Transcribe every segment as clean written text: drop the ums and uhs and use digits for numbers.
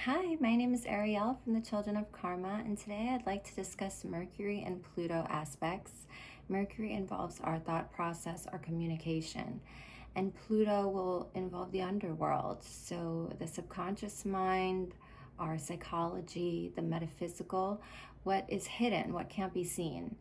Hi, my name is Ariel from the Children of Karma, and today I'd like to discuss Mercury and Pluto aspects. Mercury involves our thought process, our communication, and Pluto will involve the underworld, so the subconscious mind, our psychology, the metaphysical, what is hidden, what can't be seen.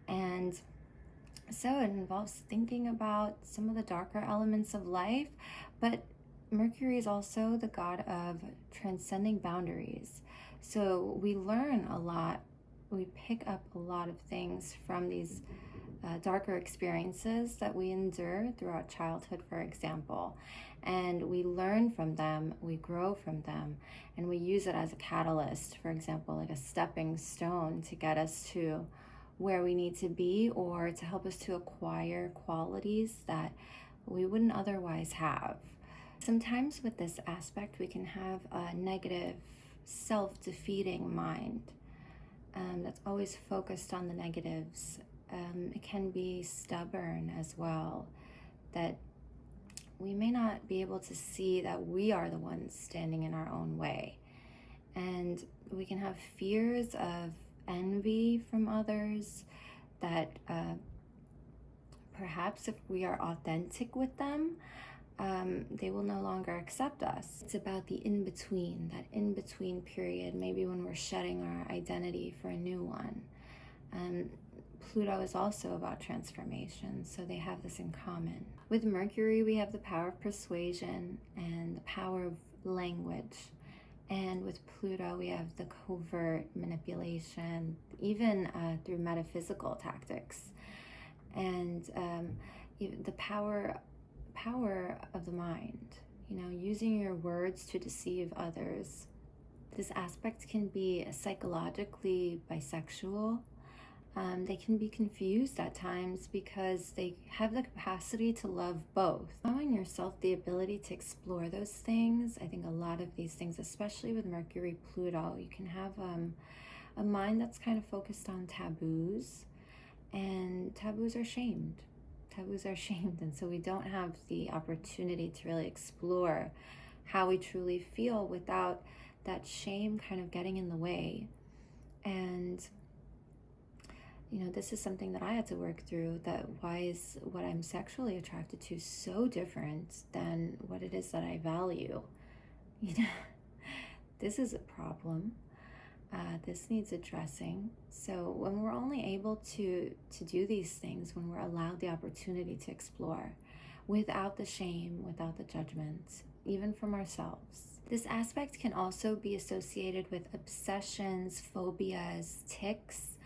And so it involves thinking about some of the darker elements of life, but Mercury is also the god of transcending boundaries. So we learn a lot, we pick up a lot of things from these darker experiences that we endure throughout childhood, for example. And we learn from them, we grow from them, and we use it as a catalyst, for example, like a stepping stone to get us to where we need to be or to help us to acquire qualities that we wouldn't otherwise have. Sometimes with this aspect, we can have a negative, self-defeating mind that's always focused on the negatives. It can be stubborn as well, that we may not be able to see that we are the ones standing in our own way. And we can have fears of envy from others, that perhaps if we are authentic with them, they will no longer accept us. It's about the in-between, that in-between period, maybe when we're shedding our identity for a new one. Pluto is also about transformation, so they have this in common. With Mercury, we have the power of persuasion and the power of language. And with Pluto, we have the covert manipulation, even through metaphysical tactics. And the power of the mind, using your words to deceive others. This aspect can be psychologically bisexual. They can be confused at times because they have the capacity to love both. Allowing yourself the ability to explore those things, I think a lot of these things, especially with Mercury, Pluto, you can have a mind that's kind of focused on taboos, and taboos are shamed. Taboos are shamed, and so we don't have the opportunity to really explore how we truly feel without that shame kind of getting in the way. And this is something that I had to work through, that why is what I'm sexually attracted to so different than what it is that I value? This is a problem. This needs addressing. So when we're only able to do these things, when we're allowed the opportunity to explore without the shame, without the judgment, even from ourselves. This aspect can also be associated with obsessions, phobias, tics.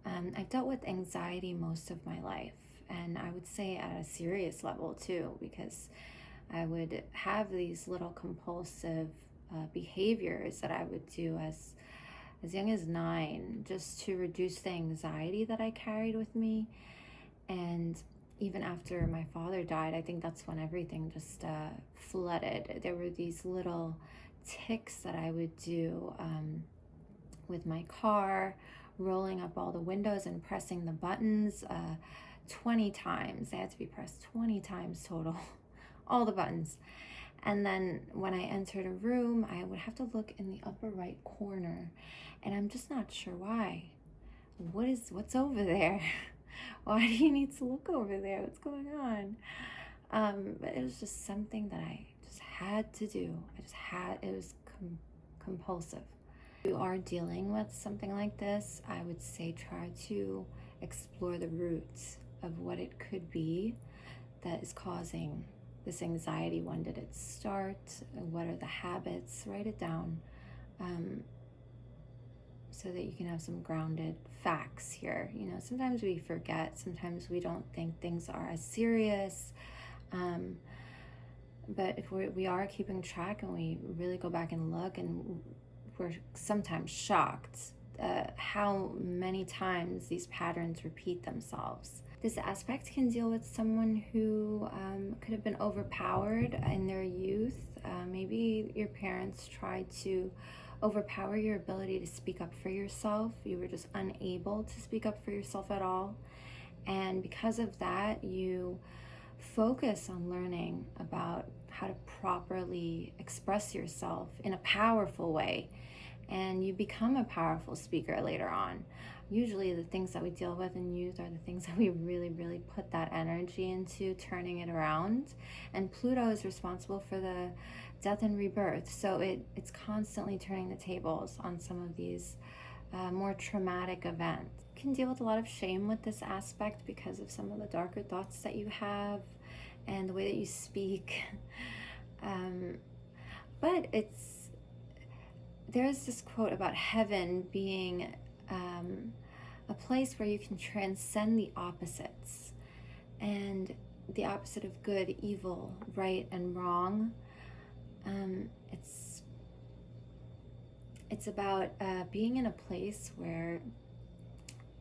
I've dealt with anxiety most of my life, and I would say at a serious level too, because I would have these little compulsive behaviors that I would do as young as 9, just to reduce the anxiety that I carried with me. And even after my father died, I think that's when everything just flooded. There were these little tics that I would do with my car, rolling up all the windows and pressing the buttons 20 times. They had to be pressed 20 times total, all the buttons. And then when I entered a room, I would have to look in the upper right corner, and I'm just not sure why. What's over there? Why do you need to look over there? What's going on? But it was just something that I just had to do. It was compulsive. If you are dealing with something like this, I would say try to explore the roots of what it could be that is causing this anxiety. When did it start? What are the habits? Write it down so that you can have some grounded facts here. Sometimes we forget, sometimes we don't think things are as serious. But if we are keeping track and we really go back and look, and we're sometimes shocked how many times these patterns repeat themselves. This aspect can deal with someone who could have been overpowered in their youth. Maybe your parents tried to overpower your ability to speak up for yourself. You were just unable to speak up for yourself at all. And because of that, you focus on learning about how to properly express yourself in a powerful way. And you become a powerful speaker later on. Usually the things that we deal with in youth are the things that we really, really put that energy into turning it around. And Pluto is responsible for the death and rebirth. So it's constantly turning the tables on some of these more traumatic events. You can deal with a lot of shame with this aspect because of some of the darker thoughts that you have and the way that you speak. But there's this quote about heaven being a place where you can transcend the opposites, and the opposite of good, evil, right and wrong. It's about being in a place where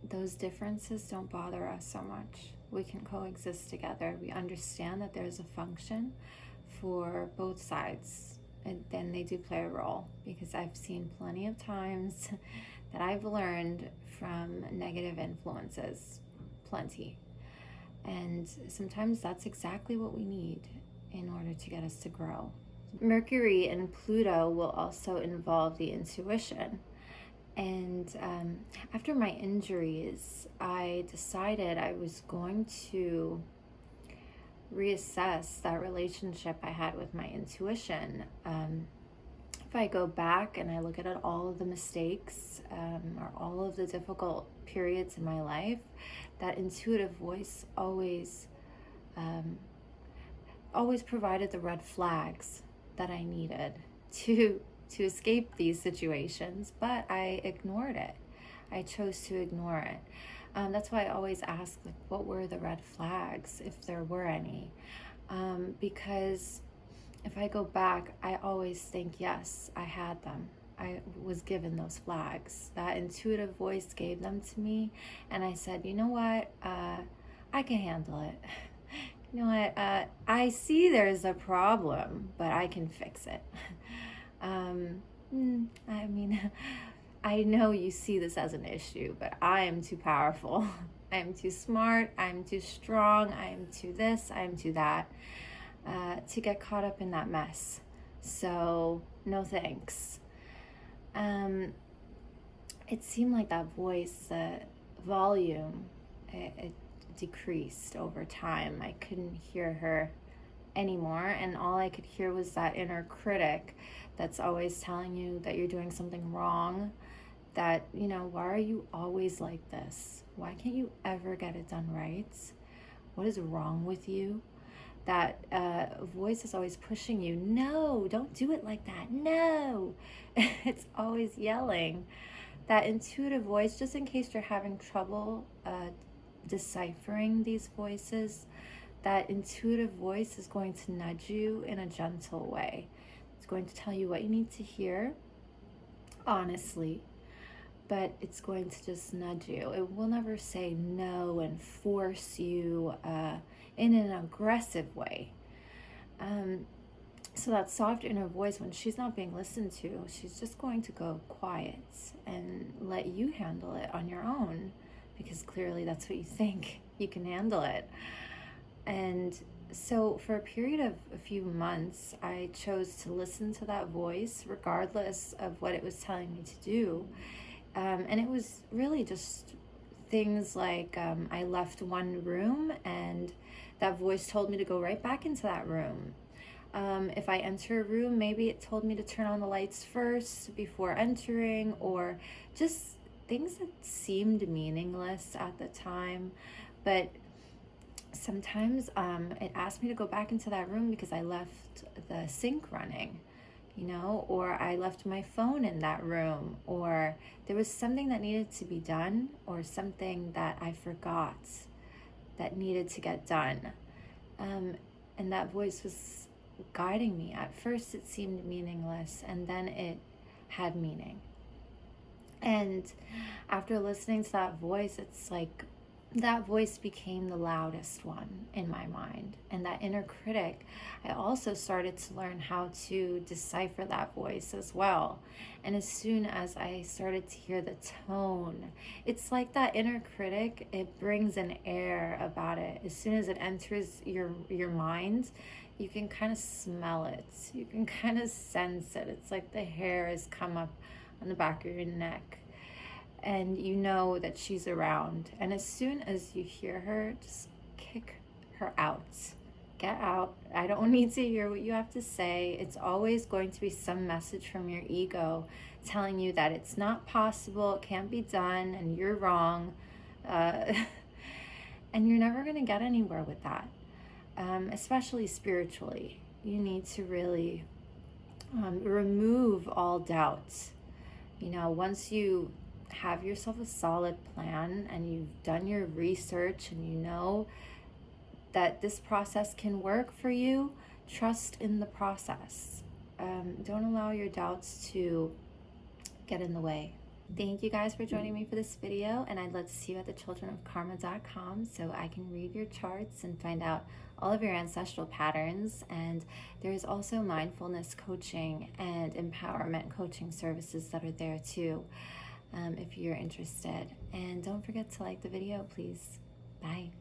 those differences don't bother us so much. We can coexist together. We understand that there's a function for both sides, and then they do play a role, because I've seen plenty of times that I've learned from negative influences, plenty. And sometimes that's exactly what we need in order to get us to grow. Mercury and Pluto will also involve the intuition. And after my injuries, I decided I was going to reassess that relationship I had with my intuition. If I go back and I look at all of the mistakes or all of the difficult periods in my life, that intuitive voice always provided the red flags that I needed to escape these situations, but I ignored it. I chose to ignore it. That's why I always ask, like, what were the red flags, if there were any? Because if I go back, I always think, yes, I had them. I was given those flags. That intuitive voice gave them to me, and I said, you know what? I can handle it. You know what? I see there's a problem, but I can fix it. I mean, I know you see this as an issue, but I am too powerful. I am too smart. I am too strong. I am too this. I am too that, to get caught up in that mess. So no thanks. It seemed like that voice, the volume, it decreased over time. I couldn't hear her anymore, and all I could hear was that inner critic that's always telling you that you're doing something wrong, that, you know, why are you always like this? Why can't you ever get it done right? What is wrong with you? That voice is always pushing you. No, don't do it like that. No. It's always yelling. That intuitive voice, just in case you're having trouble deciphering these voices, that intuitive voice is going to nudge you in a gentle way. It's going to tell you what you need to hear, honestly, but it's going to just nudge you. It will never say no and force you in an aggressive way. So that soft inner voice, when she's not being listened to, she's just going to go quiet and let you handle it on your own, because clearly that's what you think. You can handle it. And so for a period of a few months, I chose to listen to that voice regardless of what it was telling me to do. And it was really just things like I left one room and that voice told me to go right back into that room. If I enter a room, maybe it told me to turn on the lights first before entering, or just things that seemed meaningless at the time. But sometimes it asked me to go back into that room because I left the sink running, you know, or I left my phone in that room, or there was something that needed to be done, or something that I forgot that needed to get done. And that voice was guiding me. At first it seemed meaningless, and then it had meaning. And after listening to that voice, it's like that voice became the loudest one in my mind. And that inner critic, I also started to learn how to decipher that voice as well. And as soon as I started to hear the tone, it's like that inner critic, it brings an air about it. As soon as it enters your mind, you can kind of smell it. You can kind of sense it. It's like the hair has come up on the back of your neck. And you know that she's around. And as soon as you hear her, just kick her out. Get out. I don't need to hear what you have to say. It's always going to be some message from your ego telling you that it's not possible, it can't be done, and you're wrong. And you're never going to get anywhere with that, especially spiritually. You need to really remove all doubts. You know, once you have yourself a solid plan and you've done your research and you know that this process can work for you, trust in the process. Don't allow your doubts to get in the way. Thank you guys for joining me for this video, and I'd love to see you at thechildrenofkarma.com so I can read your charts and find out all of your ancestral patterns. And there's also mindfulness coaching and empowerment coaching services that are there too, if you're interested. And don't forget to like the video, please. Bye.